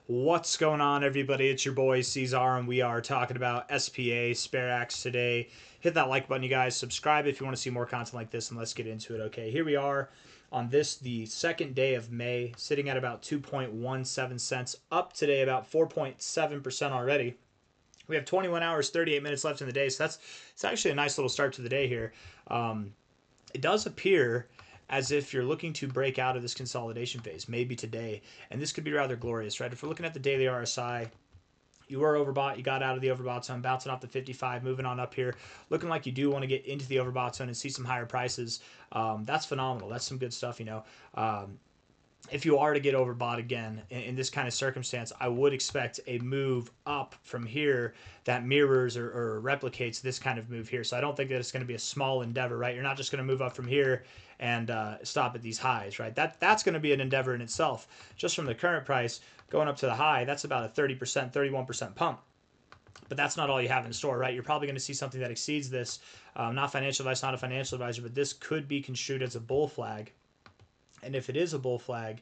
What's going on, everybody? It's your boy C-Zar, and we are talking about SPA, Sperax today. Hit that like button, you guys. Subscribe if you want to see more content like this, and let's get into it. Okay, here we are on the second day of May, sitting at about 2.17 cents, up today about 4.7% already. We have 21 hours, 38 minutes left in the day, so it's actually a nice little start to the day here. It does appear as if you're looking to break out of this consolidation phase, maybe today. And this could be rather glorious, right? If we're looking at the daily RSI, you were overbought, you got out of the overbought zone, bouncing off the 55, moving on up here, looking like you do want to get into the overbought zone and see some higher prices. That's phenomenal. That's some good stuff, you know. If you are to get overbought again in this kind of circumstance, I would expect a move up from here that mirrors or replicates this kind of move here. So I don't think that it's going to be a small endeavor, right? You're not just going to move up from here and stop at these highs, right? That's going to be an endeavor in itself. Just from the current price going up to the high, that's about a 30%, 31% pump. But that's not all you have in store, right? You're probably going to see something that exceeds this. Not financial advice, not a financial advisor, but this could be construed as a bull flag. And if it is a bull flag,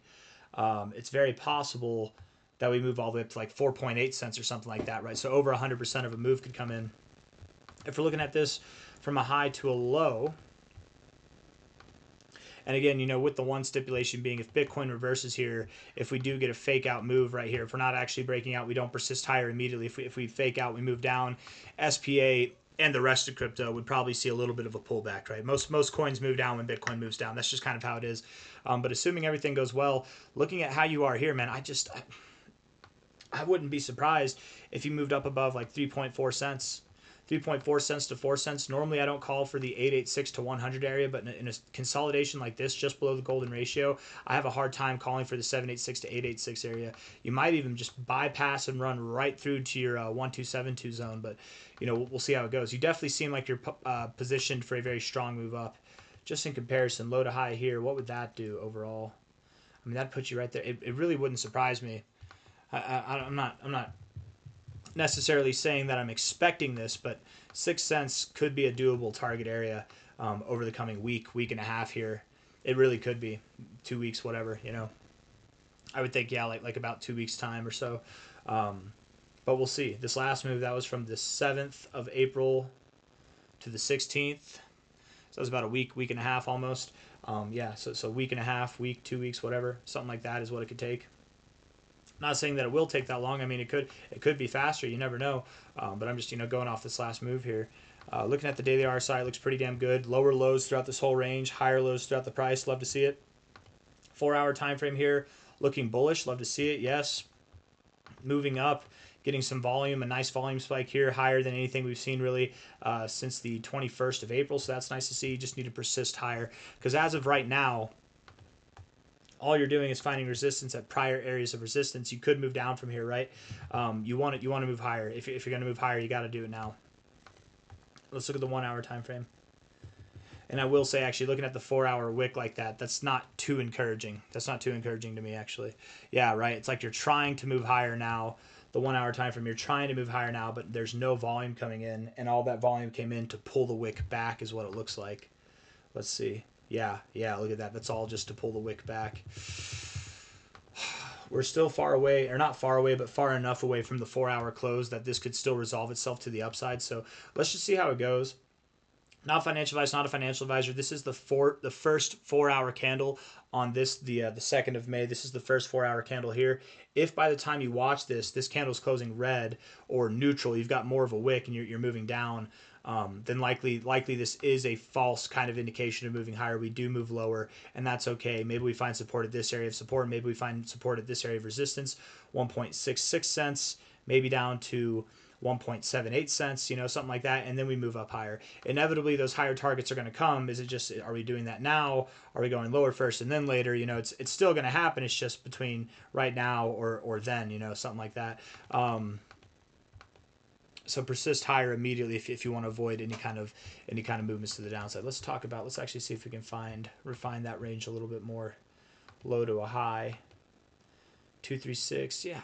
it's very possible that we move all the way up to like 4.8 cents or something like that, right? So over 100% of a move could come in. If we're looking at this from a high to a low, and again, you know, with the one stipulation being if Bitcoin reverses here, if we do get a fake out move right here, if we're not actually breaking out, we don't persist higher immediately. If we fake out, we move down, SPA and the rest of crypto would probably see a little bit of a pullback, right? Most coins move down when Bitcoin moves down. That's just kind of how it is. But assuming everything goes well, looking at how you are here, man, I wouldn't be surprised if you moved up above like 3.4 cents. 3.4 cents to 4 cents. Normally, I don't call for the 886 to 100 area, but in a consolidation like this, just below the golden ratio, I have a hard time calling for the 786 to 886 area. You might even just bypass and run right through to your 1272 zone, but you know, we'll see how it goes. You definitely seem like you're positioned for a very strong move up. Just in comparison, low to high here, what would that do overall? I mean, that puts you right there. It really wouldn't surprise me. I'm not necessarily saying that I'm expecting this, but 6 cents could be a doable target area over the coming week and a half here. It really could be 2 weeks, whatever, you know. I would think, yeah, like about 2 weeks time or so. But we'll see. This last move, that was from the 7th of April to the 16th. So it was about a week and a half almost. Yeah, so week and a half, week, 2 weeks, whatever. Something like that is what it could take. Not saying that it will take that long. I mean, it could be faster. You never know. But I'm just going off this last move here. Looking at the daily RSI, it looks pretty damn good. Lower lows throughout this whole range, higher lows throughout the price. Love to see it. 4-hour time frame here, looking bullish. Love to see it. Yes, moving up, getting some volume, a nice volume spike here, higher than anything we've seen really since the 21st of April. So that's nice to see. You just need to persist higher because as of right now, all you're doing is finding resistance at prior areas of resistance. You could move down from here, right? You want to move higher. If you're going to move higher, you got to do it now. Let's look at the 1-hour time frame. And I will say, actually, looking at the 4-hour wick like that, that's not too encouraging. That's not too encouraging to me, actually. Yeah, right. It's like you're trying to move higher now. The 1-hour time frame, you're trying to move higher now, but there's no volume coming in, and all that volume came in to pull the wick back is what it looks like. Let's see. Yeah, look at that. That's all just to pull the wick back. We're still far away, or not far away, but far enough away from the 4-hour close that this could still resolve itself to the upside. So let's just see how it goes. Not financial advice, not a financial advisor. This is the first 4-hour candle on this, the 2nd of May. This is the first 4-hour candle here. If by the time you watch this candle's closing red or neutral, you've got more of a wick and you're moving down, then likely this is a false kind of indication of moving higher. We do move lower, and that's okay. Maybe we find support at this area of support. Maybe we find support at this area of resistance, 1.66 cents, maybe down to 1.78 cents, something like that, and then we move up higher. Inevitably, those higher targets are going to come. Is it just, are we doing that now? Are we going lower first and then later? It's still going to happen. It's just between right now or then, something like that. So persist higher immediately if you want to avoid any kind of movements to the downside. Let's actually see if we can refine that range a little bit more. Low to a high. 236. Yeah,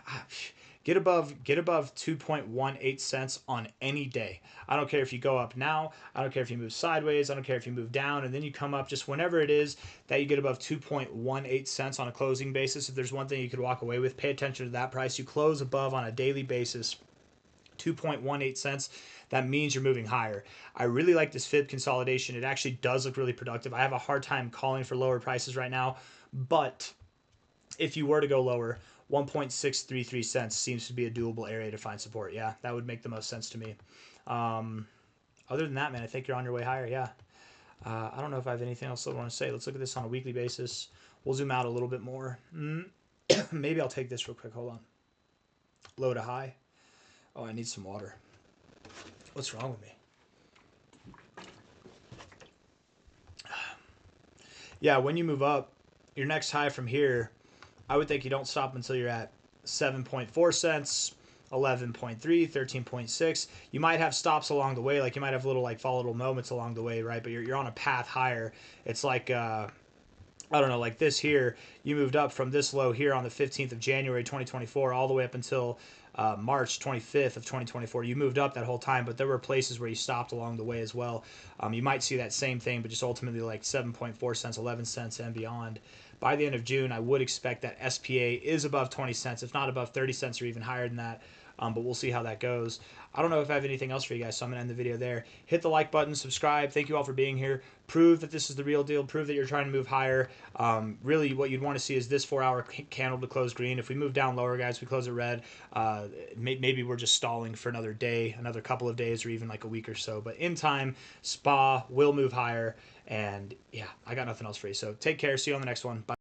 Get above 2.18 cents on any day. I don't care if you go up now. I don't care if you move sideways. I don't care if you move down, and then you come up, just whenever it is that you get above 2.18 cents on a closing basis. If there's one thing you could walk away with, pay attention to that price. You close above on a daily basis 2.18 cents. That means you're moving higher. I really like this fib consolidation. It actually does look really productive. I have a hard time calling for lower prices right now, but if you were to go lower, 1.633 cents seems to be a doable area to find support. Yeah, that would make the most sense to me. Other than that, man, I think you're on your way higher. Yeah. I don't know if I have anything else I want to say. Let's look at this on a weekly basis. We'll zoom out a little bit more. Maybe I'll take this real quick. Hold on. Low to high. Oh, I need some water. What's wrong with me? Yeah, when you move up, your next high from here, I would think you don't stop until you're at 7.4 cents, 11.3, 13.6. You might have stops along the way, like you might have little like volatile moments along the way, right? But you're on a path higher. It's like I don't know, like this here, you moved up from this low here on the 15th of January 2024 all the way up until March 25th of 2024. You moved up that whole time, but there were places where you stopped along the way as well. You might see that same thing, but just ultimately like 7.4 cents, 11 cents, and beyond. By the end of June, I would expect that SPA is above 20 cents, if not above 30 cents or even higher than that. But we'll see how that goes. I don't know if I have anything else for you guys, so I'm going to end the video there. Hit the like button, subscribe. Thank you all for being here. Prove that this is the real deal. Prove that you're trying to move higher. Really, what you'd want to see is this 4-hour candle to close green. If we move down lower, guys, we close it red. Maybe we're just stalling for another day, another couple of days, or even like a week or so. But in time, SPA will move higher. And yeah, I got nothing else for you. So take care. See you on the next one. Bye.